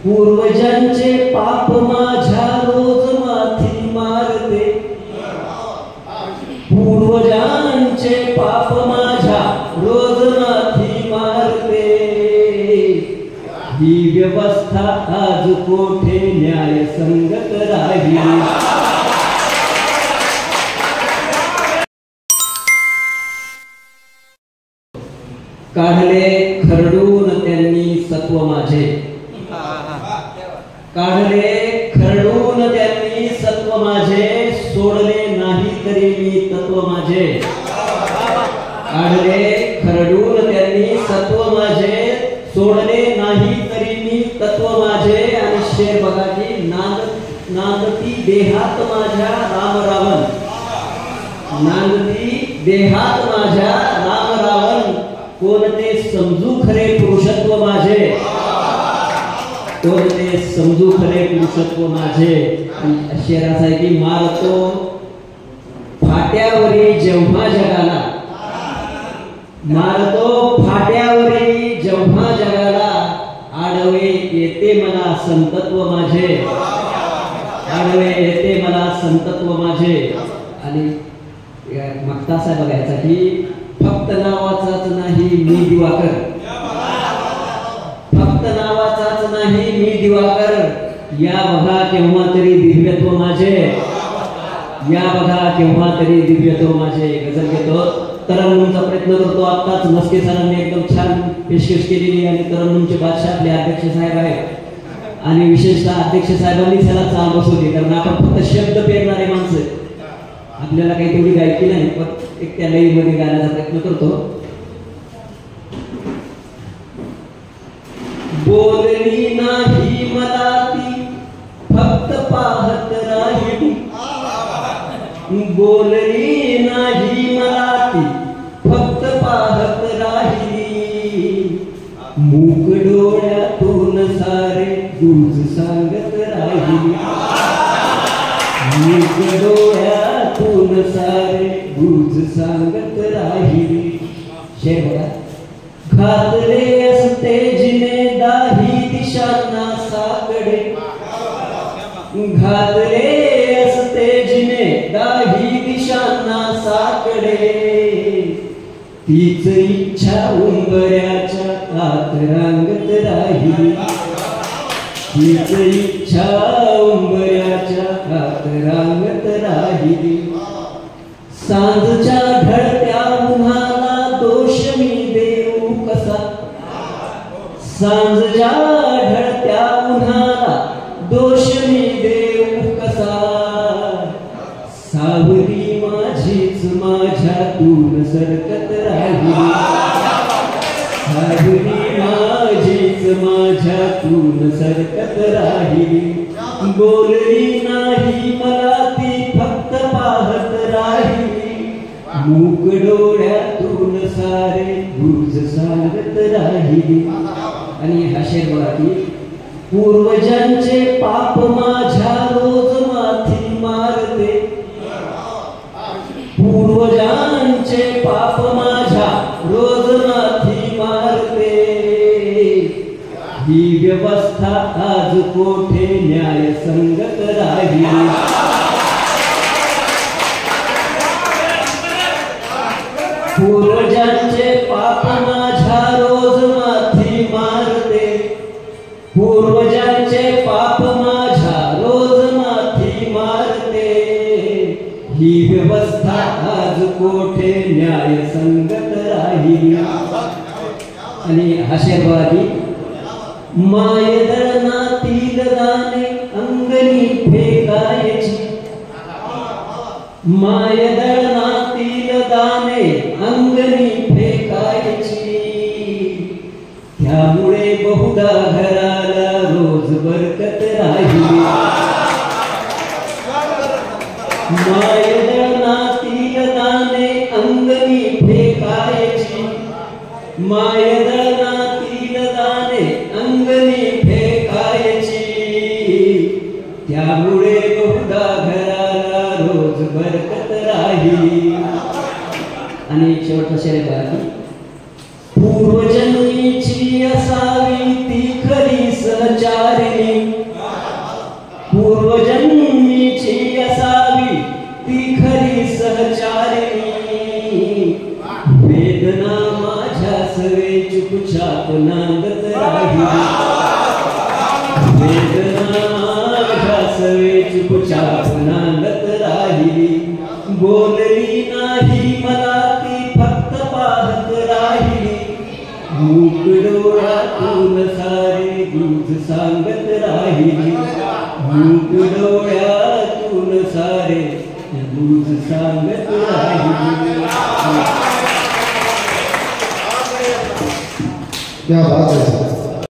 पूर्वजांचे पाप माझ्या रोज माथी मारते, पूर्वजांचे पाप माझ्या रोज माथी मारते, ही व्यवस्था आज कोठे न्याय संगत राहिली। काढले खरडून त्यांनी सत्व माझे, काढले खरडून त्यांनी सत्व माझे, सोडले नाही तरी मी तत्व माझे, काढले खरडून त्यांनी सत्व माझे, सोडले नाही तरी मी तत्व माझे। आणि शेर बघा की नांदती देहात माझ्या राम रावण, नांदती देहात माझ्या राम रावण, कोणते समजू खरे पुरुषत्व माझे, कोणते समजू खरे पुरुषत्व माझे। शेर असा आहे की मारतो फाट्यावरी जेव्हा जगाला, मारतो फाट्यावरी जेव्हा जगाला, आडवे येते मला संतत्व माझे, आडवे येते मला संतत्व माझे। आणि मागता असा बघायचा की फक्त नावाचाच नाही मी दिवाकर, फक्त नावाचाच नाही मी दिवाकर, या बघा केव्हा तरी दिव्यत्व माझे, या बघा केव्हा तरी दिव्यत्व माझे। गझल घेतो, तरन्नुमचा प्रयत्न करतो। आताच मस्के सरांनी एकदम छान पेशकश केलेली आणि तरन्नुमचे बादशाह आपले अध्यक्ष साहेब आहेत आणि विशेषतः अध्यक्ष साहेबांनी त्याला चाल बसवली, कारण आपण फक्त शब्द पेरणारे माणसं, आपल्याला काही तेवढी गायकी नाही, पण एक त्या लयीमध्ये गाण्याचा प्रयत्न करतो। बोलली नाही मला ती फक्त पाहत राहिली, बोलली नाही मला ती फक्त पाहत राहिली, मूक डोळ्यातून सारे दूज सांगत राहिली, मूक डोळ्यातून सारे दूज सांगत राहिली। शेर बघा, घातले असते जिने दाही दिशांना साकडे, घातले असते जिने दाही दिशांना साकडे, तीच इच्छा उंबऱ्याच्या आत रांगत राहिली, तीच इच्छा उंबऱ्याच्या आत रांगत राहिली, सांजच्या ढळत्या उन्हाला दोष मी देऊ कसा, सांजच्या ढळत्या उन्हाला दोष मी देऊ कसा, सावरी माझीच माझ्यातून सरकत राहिली, सावरी माझीच माझ्यातून सरकत राहिली, बोलली नाही मला ती फक्त पाहत राहिली, मूक डोळ्यातून सारे दूज सांगत राहिली। आणि हा शेर बघा की पूर्वजांचे पाप माझ्या रोज माथी मारते, पूर्वजांचे पाप माझ्या रोज माथी मारते, ही व्यवस्था आज कोठे न्याय संगत राहिली। पूर्वजांचे पाप माझ्या रोज माथी मारते, पूर्वजांचे पाप माझ्या रोज माथी मारते, ही व्यवस्था आज कोठे न्याय संगत राहिली। आणि हा शेर बघा की मायदळणातील दाणे अंगणी फेकायची, मायदळणातील दाणे अंगणी फेकायची, त्यामुळे बहुधा घराला रोज बरकत राहिली, मायदळणातील दाणे अंगणी फेकायची, मायदळणातील दाणे अंगणी फेकायची, त्यामुळे बहुधा घराला रोज बरकत राहिली। आणि शेवटचा शेर बघा की पूर्वजन्मीची असावी ती खरी सहचारी, वाहिनी पूर्वजन्मीची असावी ती खरी सहचारिणी वेदना माझ्या सवे चुपचाप नांदत राहिली वेदना माझ्या सवे चुपचाप नांदत राहिली बोलली नाही मला ती फक्त पाहत राहिली मूक डोळ्यातून सारे दूध सांगत राहिली मूक डोळ्यातून सारे दूध सांगत राहिली क्या बात है।